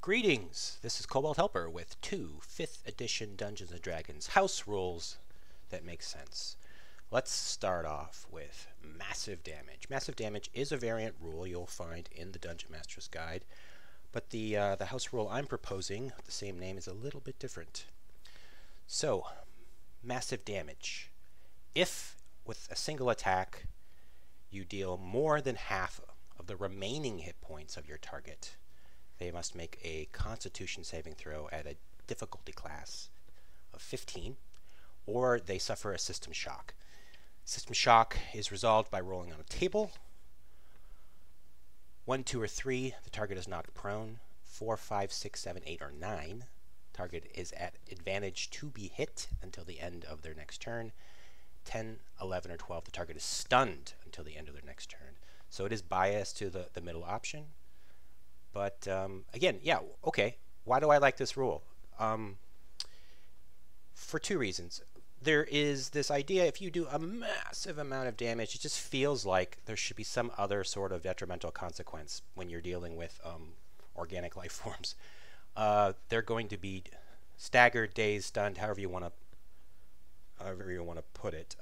Greetings! This is Cobalt Helper with two 5th edition Dungeons & Dragons house rules that make sense. Let's start off with massive damage. Massive damage is a variant rule you'll find in the Dungeon Master's Guide, but the house rule I'm proposing, the same name, is a little bit different. So, massive damage. If, with a single attack, you deal more than half of the remaining hit points of your target, they must make a Constitution saving throw at a difficulty class of 15, or they suffer a system shock. System shock is resolved by rolling on a table. 1, 2, or 3, the target is knocked prone. 4, 5, 6, 7, 8, or 9, target is at advantage to be hit until the end of their next turn. 10, 11, or 12, the target is stunned until the end of their next turn. So it is biased to the middle option. But again, yeah, okay. Why do I like this rule? For two reasons. There is this idea, if you do a massive amount of damage, it just feels like there should be some other sort of detrimental consequence when you're dealing with organic life forms. They're going to be staggered, dazed, stunned, however you want to put it.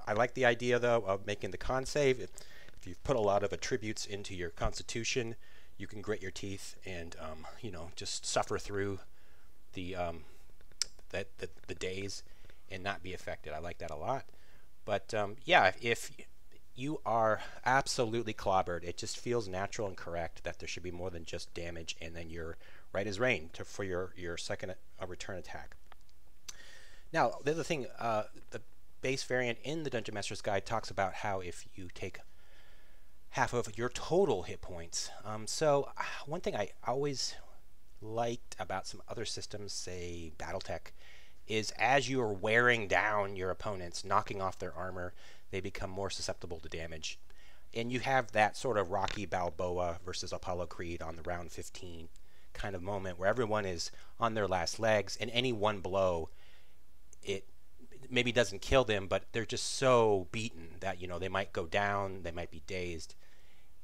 I like the idea, though, of making the con save. If you've put a lot of attributes into your Constitution, you can grit your teeth and just suffer through the days and not be affected. I like that a lot. But yeah, if you are absolutely clobbered, it just feels natural and correct that there should be more than just damage, and then you're right as rain for your second return attack. Now, the other thing, the base variant in the Dungeon Master's Guide talks about how if you take half of your total hit points. So one thing I always liked about some other systems, say Battletech, is as you are wearing down your opponents, knocking off their armor, they become more susceptible to damage. And you have that sort of Rocky Balboa versus Apollo Creed on the round 15 kind of moment where everyone is on their last legs, and any one blow, it maybe doesn't kill them, but they're just so beaten that they might go down, they might be dazed.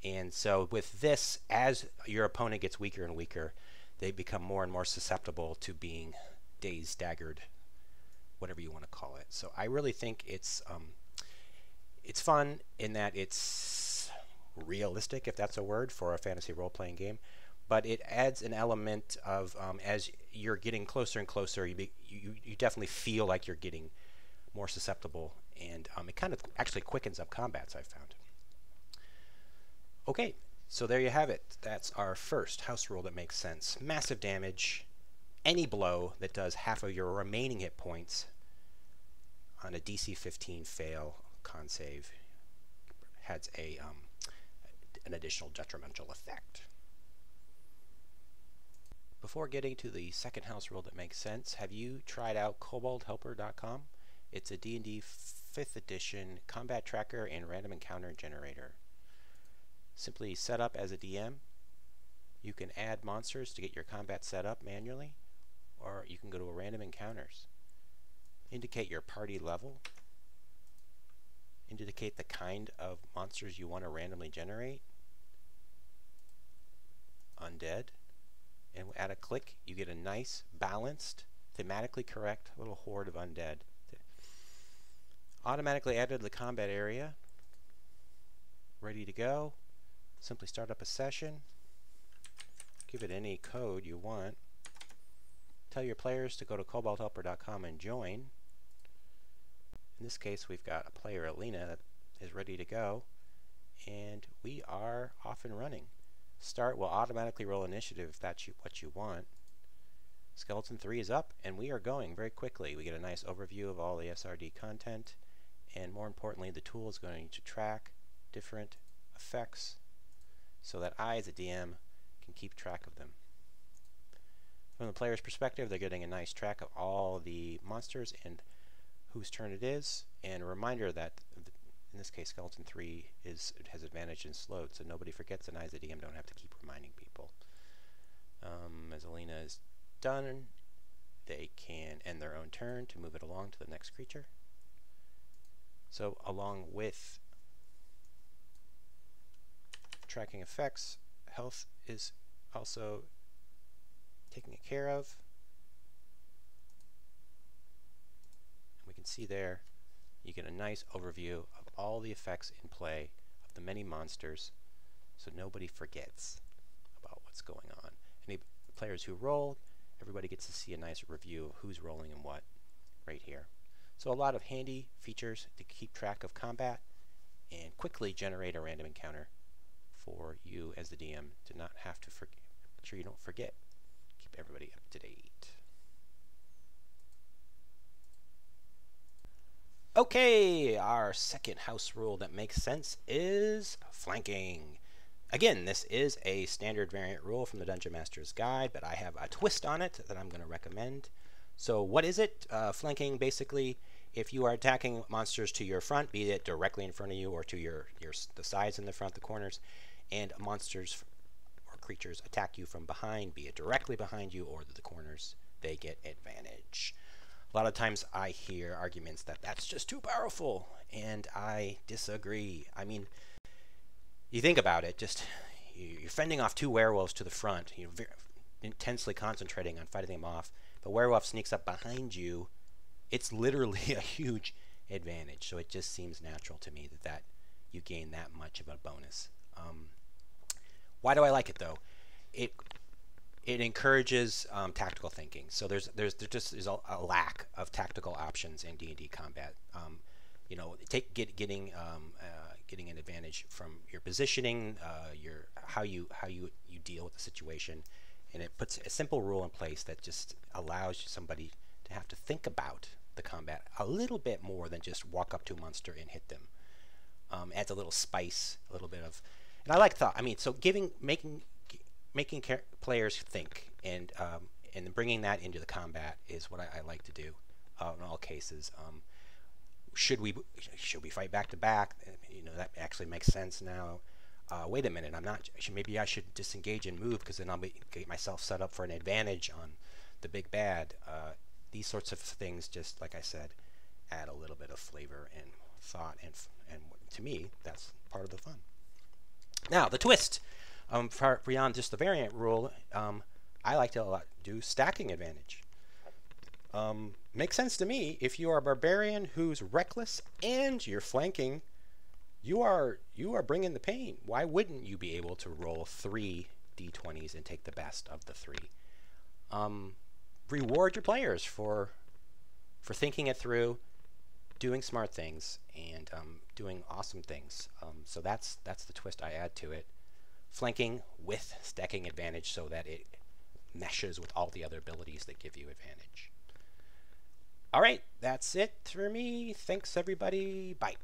And so with this, as your opponent gets weaker and weaker, they become more and more susceptible to being dazed, staggered, whatever you want to call it. So I really think it's fun in that it's realistic, if that's a word, for a fantasy role-playing game. But it adds an element of, as you're getting closer and closer, you definitely feel like you're getting more susceptible, and it kind of actually quickens up combats, I've found. Okay, so there you have it. That's our first house rule that makes sense. Massive damage. Any blow that does half of your remaining hit points on a DC 15 fail con save has an additional detrimental effect. Before getting to the second house rule that makes sense, have you tried out koboldhelper.com? It's a D&D 5th edition combat tracker and random encounter generator. Simply set up as a DM. You can add monsters to get your combat set up manually, or you can go to a random encounters. Indicate your party level. Indicate the kind of monsters you want to randomly generate. Undead. And at a click, you get a nice, balanced, thematically correct little horde of undead. Automatically added to the combat area. Ready to go. Simply start up a session. Give it any code you want. Tell your players to go to koboldhelper.com and join. In this case, we've got a player, Alina, that is ready to go. And we are off and running. Start will automatically roll initiative if that's what you want. Skeleton 3 is up, and we are going very quickly. We get a nice overview of all the SRD content, and more importantly, the tool is going to track different effects so that I, as a DM, can keep track of them. From the player's perspective, they're getting a nice track of all the monsters and whose turn it is, and a reminder that in this case, Skeleton 3 has advantage in slowed, so nobody forgets, and I, as a DM, don't have to keep reminding people. As Alina is done, they can end their own turn to move it along to the next creature. So, along with tracking effects, health is also taking care of. And we can see there, you get a nice overview of all the effects in play of the many monsters, so nobody forgets about what's going on. Any players who roll, everybody gets to see a nice review of who's rolling and what right here. So a lot of handy features to keep track of combat and quickly generate a random encounter for you as the DM to not have to forget. Make sure you don't forget. Keep everybody up to date. Okay, our second house rule that makes sense is flanking. Again, this is a standard variant rule from the Dungeon Master's Guide, but I have a twist on it that I'm going to recommend. So what is it? Flanking, basically, if you are attacking monsters to your front, be it directly in front of you or to the sides in the front, the corners, and monsters or creatures attack you from behind, be it directly behind you or the corners, they get advantage. A lot of times I hear arguments that that's just too powerful, and I disagree. I mean, you think about it, just you're fending off two werewolves to the front, intensely concentrating on fighting them off. The werewolf sneaks up behind you. It's literally a huge advantage, so it just seems natural to me that you gain that much of a bonus. Why do I like it though? It encourages tactical thinking. So there's a lack of tactical options in D&D combat. Getting an advantage from your positioning, how you deal with the situation, and it puts a simple rule in place that just allows somebody to have to think about the combat a little bit more than just walk up to a monster and hit them. Adds a little spice, a little bit of, and I like thought. I mean, so making players think, and bringing that into the combat is what I like to do in all cases. Should we fight back to back? That actually makes sense now. Wait a minute, maybe I should disengage and move, because then I'll get myself set up for an advantage on the big bad. These sorts of things, just like I said, add a little bit of flavor and thought, and to me, that's part of the fun. Now, the twist. Beyond just the variant rule, I like to do stacking advantage. Makes sense to me. If you are a barbarian who's reckless and you're flanking, you are bringing the pain. Why wouldn't you be able to roll 3 d20s and take the best of the 3? Reward your players for thinking it through, doing smart things, and doing awesome things. So that's the twist I add to it. Flanking with stacking advantage so that it meshes with all the other abilities that give you advantage. All right, that's it for me. Thanks, everybody. Bye.